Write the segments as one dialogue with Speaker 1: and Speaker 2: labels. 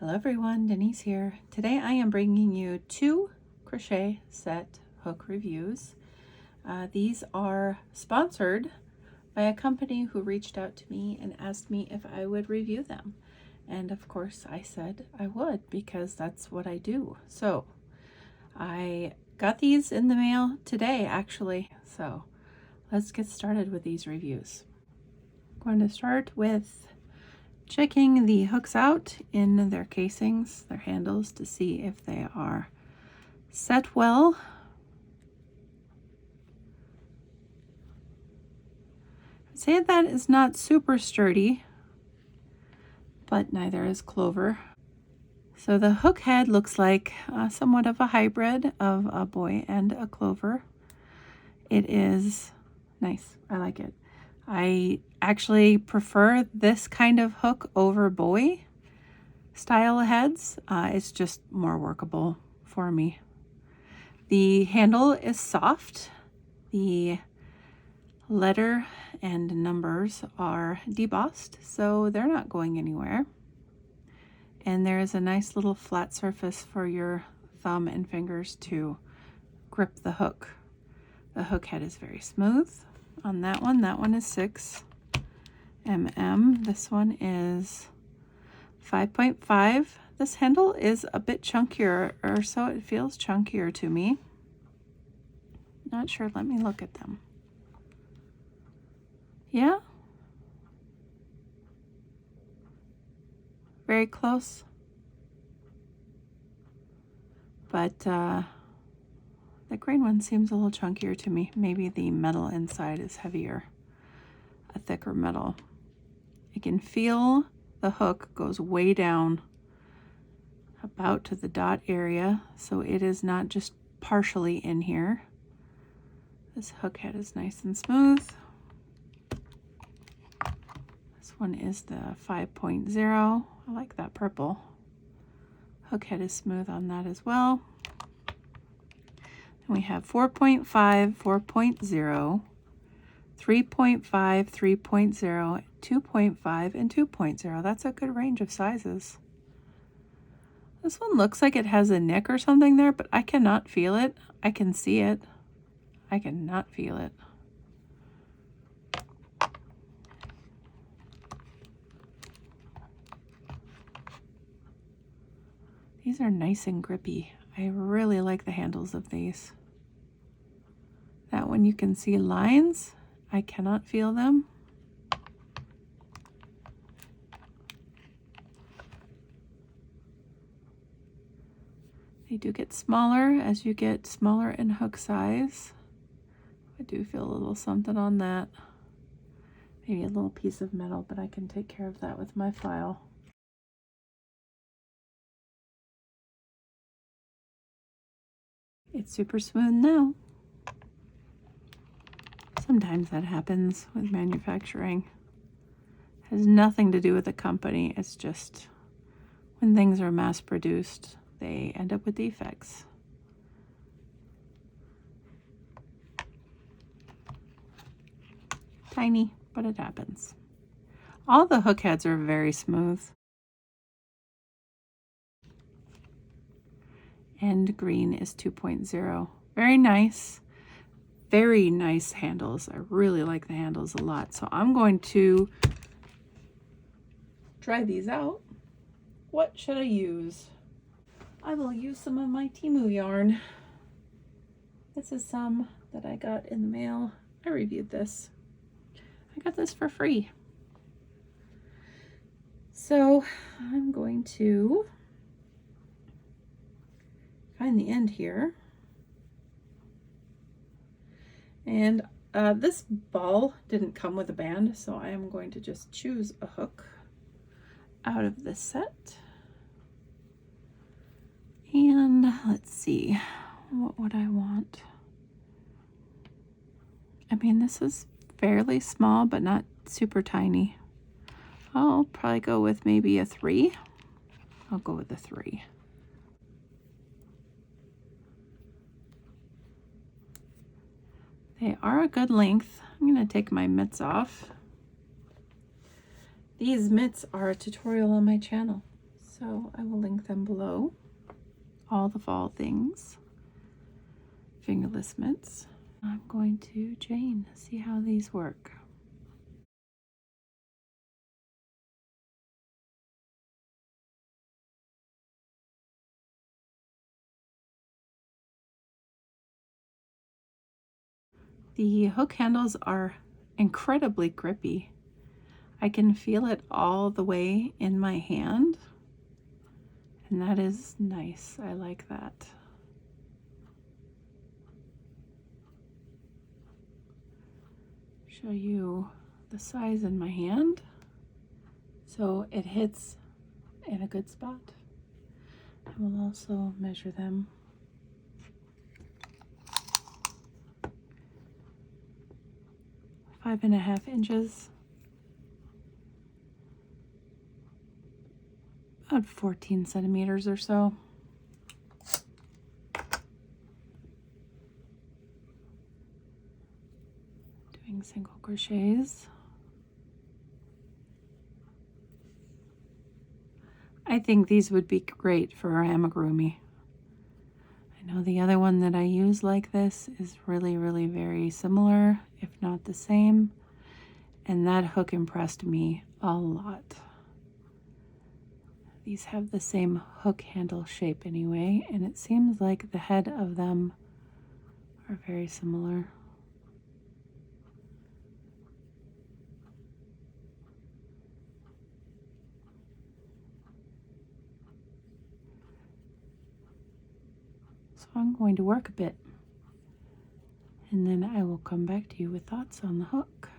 Speaker 1: Hello everyone, Denise here. Today I am bringing you 2 crochet set hook reviews. These are sponsored by a company who reached out to me and asked me if I would review them. And of course I said I would because that's what I do. So I got these in the mail today actually. So let's get started with these reviews. I'm going to start with checking the hooks out in their casings, their handles, to see if they are set well. I'd say that is not super sturdy, but neither is Clover. So the hook head looks like somewhat of a hybrid of a boy and a Clover. It is nice. I like it. I actually prefer this kind of hook over boy style heads. It's just more workable for me. The handle is soft. The letter and numbers are debossed, so they're not going anywhere. And there is a nice little flat surface for your thumb and fingers to grip the hook. The hook head is very smooth on that one. That one is 6 mm. This one is 5.5. This handle is a bit chunkier, or so it feels chunkier to me. Not sure, let me look at them. Yeah. Very close. But the green one seems a little chunkier to me. Maybe the metal inside is heavier, a thicker metal. I can feel the hook goes way down about to the dot area, so it is not just partially in here. This hook head is nice and smooth. This one is the 5.0. I like that purple. Hook head is smooth on that as well. And we have 4.5, 4.0, 3.5, 3.0, 2.5, and 2.0. That's a good range of sizes. This one looks like it has a nick or something there, but I cannot feel it. I can see it. I cannot feel it. These are nice and grippy. I really like the handles of these. That one you can see lines. I cannot feel them. They do get smaller as you get smaller in hook size. I do feel a little something on that. Maybe a little piece of metal, but I can take care of that with my file. It's super smooth now. Sometimes that happens with manufacturing. It has nothing to do with the company. It's just when things are mass produced, they end up with defects. Tiny, but it happens. All the hook heads are very smooth. And green is 2.0. Very nice. Very nice handles. I really like the handles a lot. So I'm going to try these out. What should I use? I will use some of my Temu yarn. This is some that I got in the mail. I reviewed this. I got this for free. So I'm going to find the end here. And this ball didn't come with a band, so I am going to just choose a hook out of this set. And let's see, what would I want? I mean, this is fairly small, but not super tiny. I'll probably go with maybe a 3. I'll go with a 3. They are a good length. I'm going to take my mitts off. These mitts are a tutorial on my channel, So I will link them below. All the fall things. Fingerless mitts. I'm going to Jane, see how these work. The hook handles are incredibly grippy. I can feel it all the way in my hand, and that is nice. I like that. Show you the size in my hand so it hits in a good spot. I will also measure them. 5.5 inches, about 14 centimeters or so. Doing single crochets. I think these would be great for amigurumi. I know the other one that I use like this is really, really very similar, if not the same, and that hook impressed me a lot. These have the same hook handle shape anyway, and it seems like the head of them are very similar. So I'm going to work a bit, and then I will come back to you with thoughts on the hook.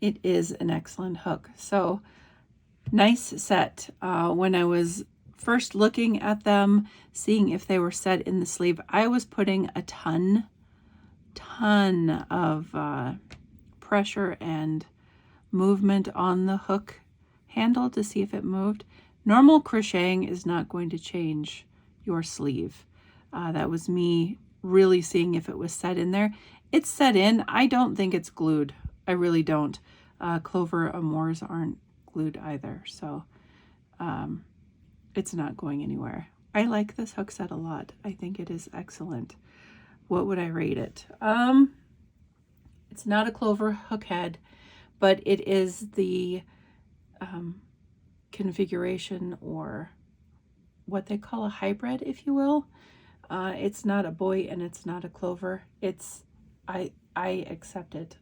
Speaker 1: It is an excellent hook. So nice set. When I was first looking at them, seeing if they were set in the sleeve, I was putting a ton of pressure and movement on the hook handle to see if it moved. Normal crocheting is not going to change your sleeve. That was me really seeing if it was set in there. It's set in. I don't think it's glued. I really don't. Clover amours aren't glued either, so it's not going anywhere. I like this hook set a lot. I think it is excellent. What would I rate it? It's not a clover hook head, but it is the configuration, or what they call a hybrid, if you will. It's not a boy and it's not a clover. I accept it.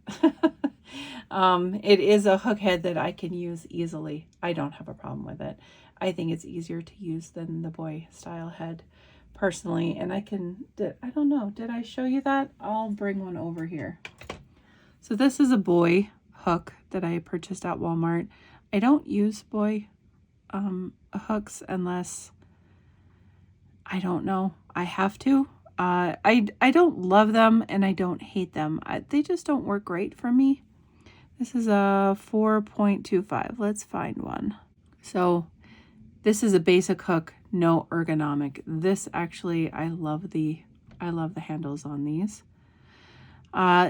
Speaker 1: It is a hook head that I can use easily. I don't have a problem with it. I think it's easier to use than the boy style head personally. And I don't know, did I show you that? I'll bring one over here. So this is a boy hook that I purchased at Walmart. I don't use boy hooks unless, I don't know, I have to. I don't love them and I don't hate them. They just don't work great for me. This is a 4.25. Let's find one. So this is a basic hook, no ergonomic. This actually, I love the handles on these.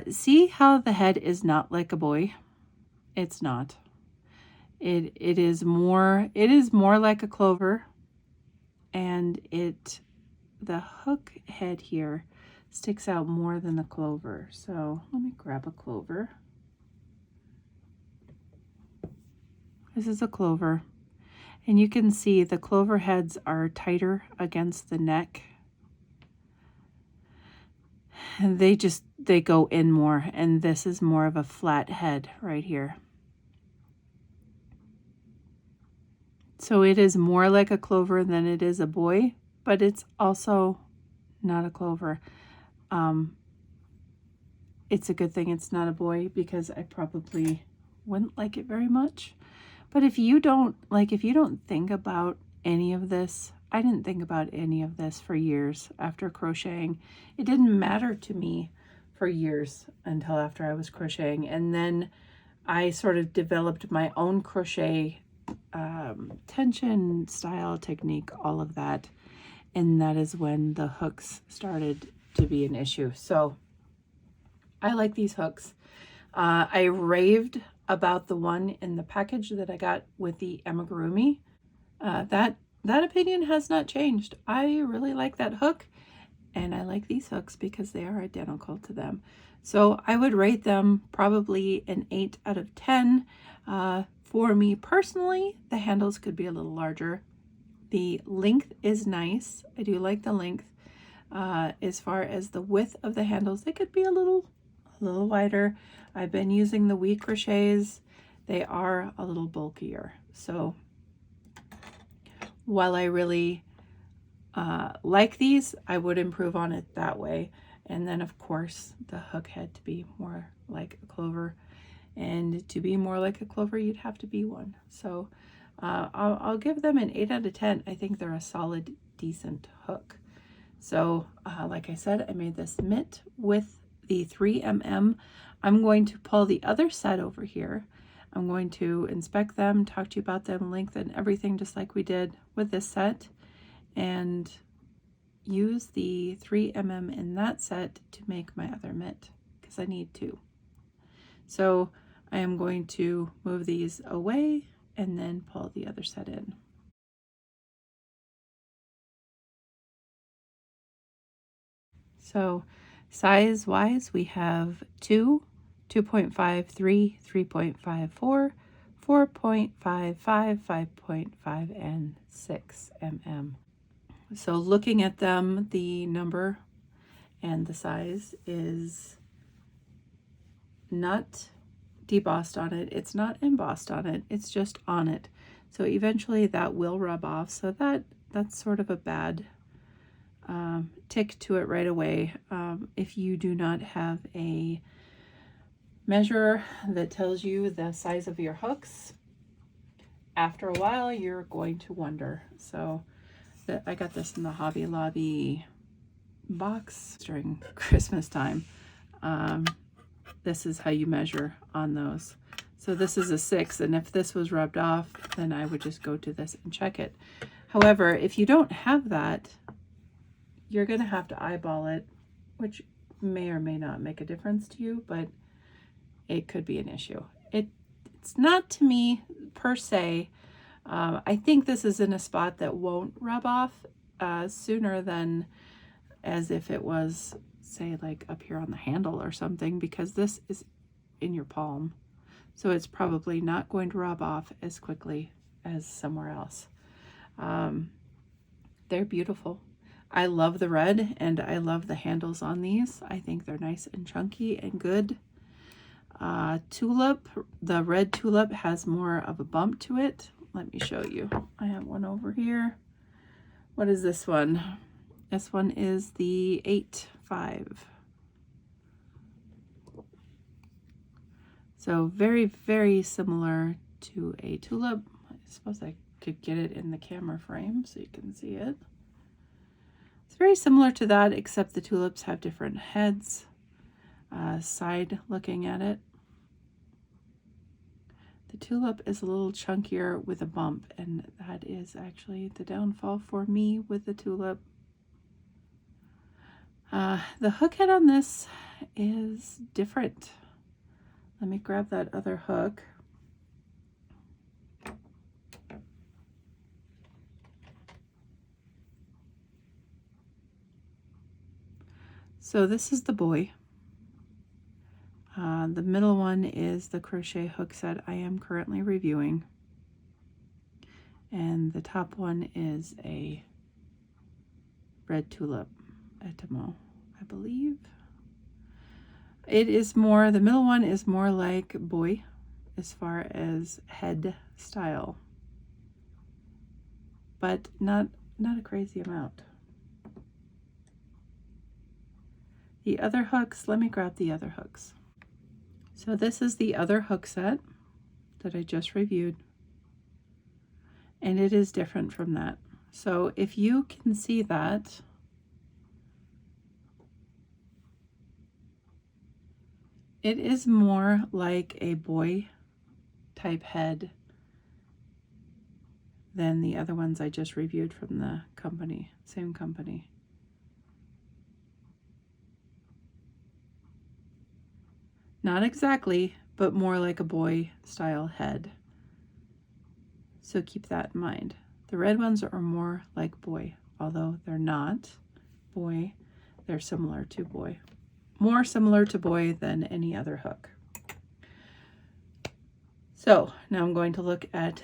Speaker 1: See how the head is not like a boy? It's not. It is more like a clover, and the hook head here sticks out more than the clover. So let me grab a clover. This is a clover, and you can see the clover heads are tighter against the neck. And they go in more, and this is more of a flat head right here. So it is more like a clover than it is a boy, but it's also not a clover. It's a good thing it's not a boy, because I probably wouldn't like it very much. But if you don't think about any of this, I didn't think about any of this for years after crocheting. It didn't matter to me for years until after I was crocheting. And then I sort of developed my own crochet tension style technique, all of that. And that is when the hooks started to be an issue. So I like these hooks. I raved about the one in the package that I got with the amigurumi. That opinion has not changed. I really like that hook, and I like these hooks because they are identical to them. So I would rate them probably an 8 out of 10. For me personally, the handles could be a little larger. The length is nice. I do like the length. As far as the width of the handles, they could be a little wider. I've been using the wheat crochets. They are a little bulkier. So while I really like these, I would improve on it that way. And then of course the hook had to be more like a clover, and to be more like a clover you'd have to be one. So I'll give them an 8 out of 10. I think they're a solid, decent hook. So like I said, I made this mitt with the 3mm. I'm going to pull the other set over here. I'm going to inspect them, talk to you about them, length and everything, just like we did with this set, and use the 3mm in that set to make my other mitt, because I need to. So I am going to move these away and then pull the other set in. So size wise, we have 2, 2.5, 3, 3.54, 4.55, 5.5, and 6 mm. So looking at them, the number and the size is not debossed on it. It's not embossed on it. It's just on it. So eventually that will rub off. So that's sort of a bad tick to it right away. If you do not have a measure that tells you the size of your hooks, after a while you're going to wonder. So I got this in the Hobby Lobby box during Christmas time. This is how you measure on those. So this is a 6, and if this was rubbed off, then I would just go to this and check it. However, if you don't have that, you're going to have to eyeball it, which may or may not make a difference to you, but it could be an issue. It's not to me per se. I think this is in a spot that won't rub off sooner than as if it was, say, like up here on the handle or something, because this is in your palm. So it's probably not going to rub off as quickly as somewhere else. They're beautiful. I love the red, and I love the handles on these. I think they're nice and chunky and good. Tulip, the red tulip has more of a bump to it. Let me show you. I have one over here. What is this one? This one is the 8.5. So very, very similar to a tulip. I suppose I could get it in the camera frame so you can see it. It's very similar to that, except the tulips have different heads. Side looking at it. The tulip is a little chunkier with a bump, and that is actually the downfall for me with the tulip. The hook head on this is different. Let me grab that other hook. So this is the boy. The middle one is the crochet hook set I am currently reviewing. And the top one is a red tulip etamo, I believe. It is more, the middle one is more like boy as far as head style, but not a crazy amount. The other hooks, let me grab the other hooks. So this is the other hook set that I just reviewed, and it is different from that. So if you can see that, It is more like a boy type head than the other ones I just reviewed from the company, same company. Not exactly, but more like a boy style head. So keep that in mind. The red ones are more like boy, although they're not boy. They're similar to boy. More similar to boy than any other hook. So now I'm going to look at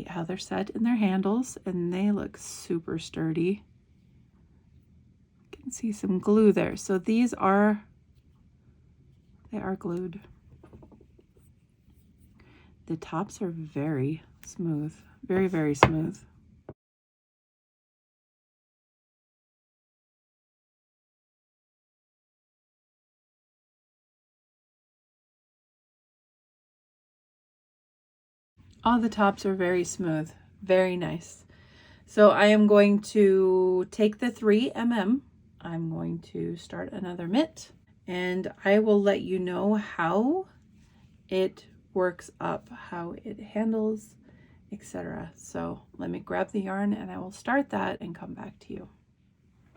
Speaker 1: how they're set in their handles, and they look super sturdy. You can see some glue there. So they are glued. The tops are very smooth, very, very smooth. All the tops are very smooth, very nice. So I am going to take the 3mm. I'm going to start another mitt, and I will let you know how it works up, how it handles, etc. So let me grab the yarn and I will start that and come back to you.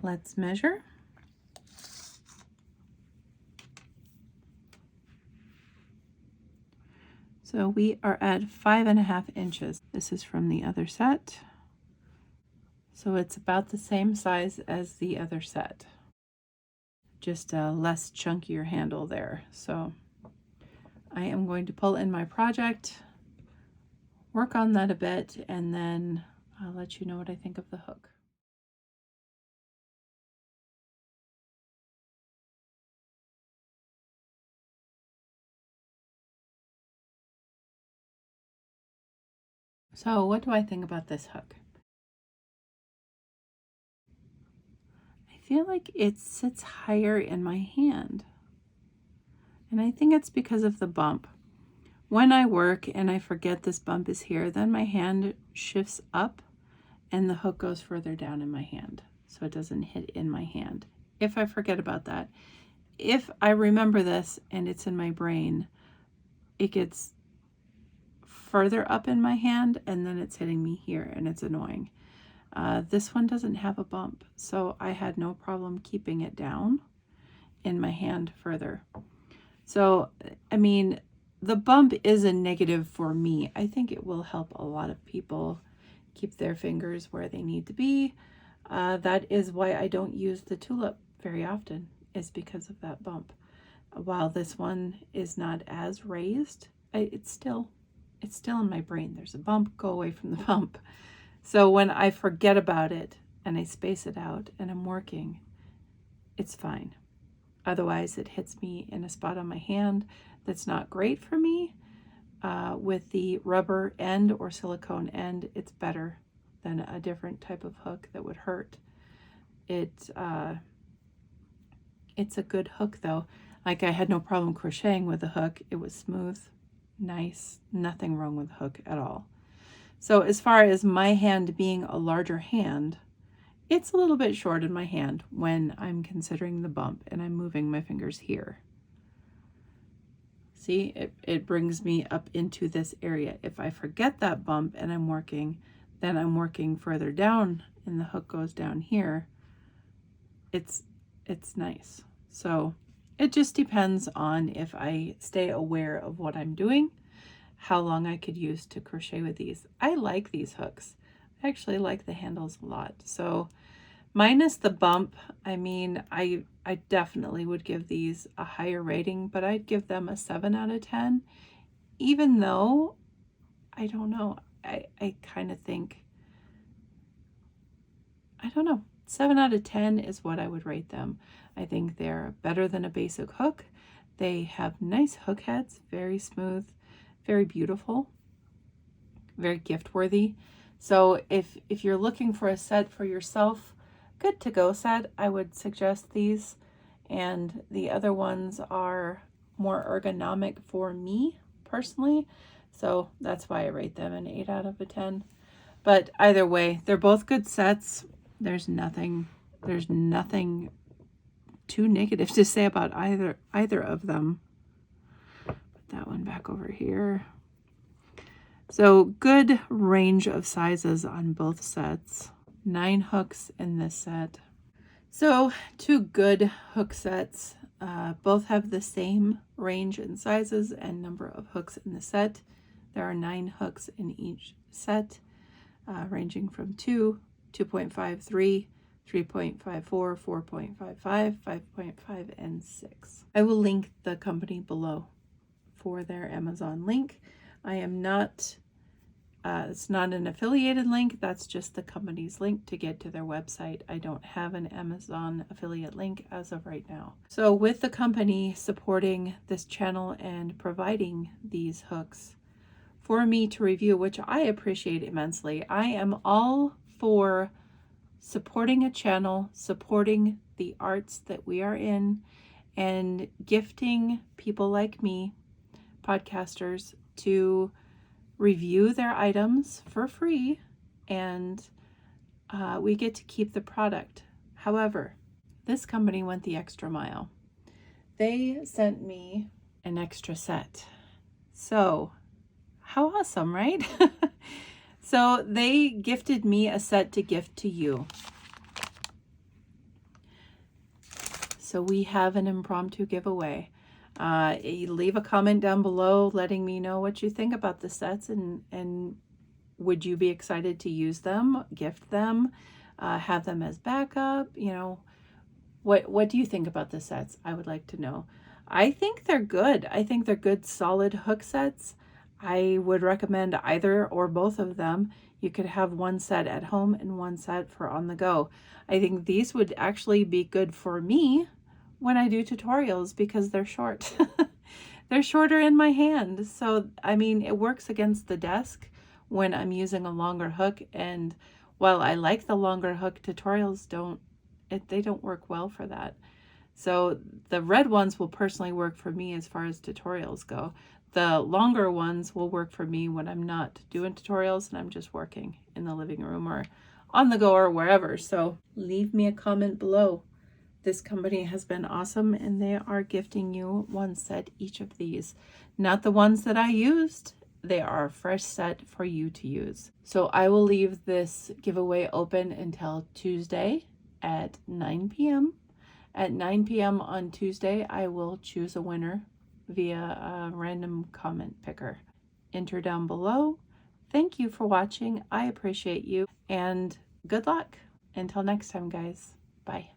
Speaker 1: Let's measure. So we are at 5.5 inches. This is from the other set. So it's about the same size as the other set. Just a less chunkier handle there. So I am going to pull in my project, work on that a bit, and then I'll let you know what I think of the hook. So what do I think about this hook? I feel like it sits higher in my hand. And I think it's because of the bump. When I work and I forget this bump is here, then my hand shifts up and the hook goes further down in my hand, so it doesn't hit in my hand. If I forget about that. If I remember this and it's in my brain, it gets further up in my hand and then it's hitting me here and it's annoying. This one doesn't have a bump, so I had no problem keeping it down in my hand further. So, I mean, the bump is a negative for me. I think it will help a lot of people keep their fingers where they need to be. That is why I don't use the tulip very often, is because of that bump. While this one is not as raised, it's still in my brain. There's a bump, go away from the bump. So when I forget about it and I space it out and I'm working, it's fine. Otherwise, it hits me in a spot on my hand that's not great for me. With the rubber end or silicone end, it's better than a different type of hook that would hurt. It's a good hook though. Like, I had no problem crocheting with the hook. It was smooth, nice, nothing wrong with the hook at all. So as far as my hand being a larger hand, it's a little bit short in my hand when I'm considering the bump and I'm moving my fingers here. See, it brings me up into this area. If I forget that bump and I'm working, then I'm working further down and the hook goes down here. It's nice. So it just depends on if I stay aware of what I'm doing, how long I could use to crochet with these. I like these hooks. I actually like the handles a lot. So minus the bump, I mean, I definitely would give these a higher rating, but I'd give them a 7 out of 10, even though, I don't know, I kind of think, I don't know, 7 out of 10 is what I would rate them. I think they're better than a basic hook. They have nice hook heads, very smooth, very beautiful, very gift worthy. So if you're looking for a set for yourself, good to go set, I would suggest these. And the other ones are more ergonomic for me personally. So that's why I rate them an 8 out of a 10. But either way, they're both good sets. There's nothing too negative to say about either of them. Put that one back over here. So good range of sizes on both sets. 9 hooks in this set. So 2 good hook sets. Both have the same range in sizes and number of hooks in the set. There are 9 hooks in each set, ranging from 2, 2.53, 3.54, 4.55, 5.5, and 6. I will link the company below for their Amazon link. I am not, it's not an affiliated link, that's just the company's link to get to their website. I don't have an Amazon affiliate link as of right now. So with the company supporting this channel and providing these hooks for me to review, which I appreciate immensely, I am all for supporting a channel, supporting the arts that we are in, and gifting people like me, podcasters, to review their items for free, and we get to keep the product. However, this company went the extra mile. They sent me an extra set. So, how awesome, right? So they gifted me a set to gift to you. So we have an impromptu giveaway. Leave a comment down below letting me know what you think about the sets, and would you be excited to use them, gift them, have them as backup? You know, what do you think about the sets? I would like to know. I think they're good. I think they're good, solid hook sets. I would recommend either or both of them. You could have one set at home and one set for on the go. I think these would actually be good for me when I do tutorials because they're short. They're shorter in my hand. So, I mean, it works against the desk when I'm using a longer hook. And while I like the longer hook, tutorials they don't work well for that. So the red ones will personally work for me as far as tutorials go. The longer ones will work for me when I'm not doing tutorials and I'm just working in the living room or on the go or wherever. So leave me a comment below. This company has been awesome, and they are gifting you one set each of these. Not the ones that I used. They are a fresh set for you to use. So I will leave this giveaway open until Tuesday at 9 p.m. At 9 p.m. on Tuesday, I will choose a winner via a random comment picker. Enter down below. Thank you for watching. I appreciate you, and good luck. Until next time, guys. Bye.